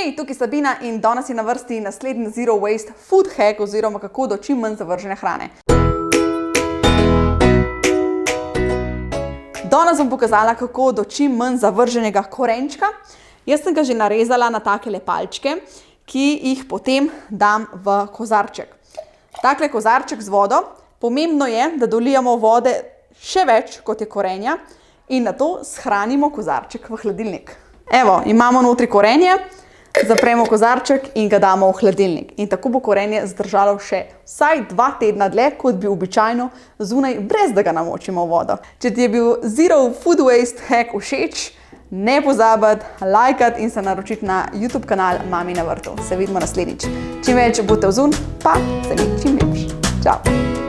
Hej, tukaj Sabina in danes je na vrsti naslednji Zero Waste Food Hack oziroma kako do čim manj zavržene hrane. Danes bom pokazala, kako do čim manj zavrženega korenčka. Jaz sem ga že narezala na takele palčke, ki jih potem dam v kozarček. Takle kozarček z vodo. Pomembno je, da dolijamo vode še več, kot je korenja, in nato shranimo kozarček v hladilnik. Evo, imamo notri korenje, zapremo kozarček in ga damo v hladilnik. In tako bo korenje zdržalo še vsaj 2 tedna dlje, kot bi običajno zunaj, brez da ga namočimo v vodo. Če ti je bil Zero Food Waste Hack všeč, ne pozabiti lajkati in se naročiti na YouTube kanal Mami na vrtu. Se vidimo naslednjič. Čim več boste vzun, pa se mi čim lepši. Čau!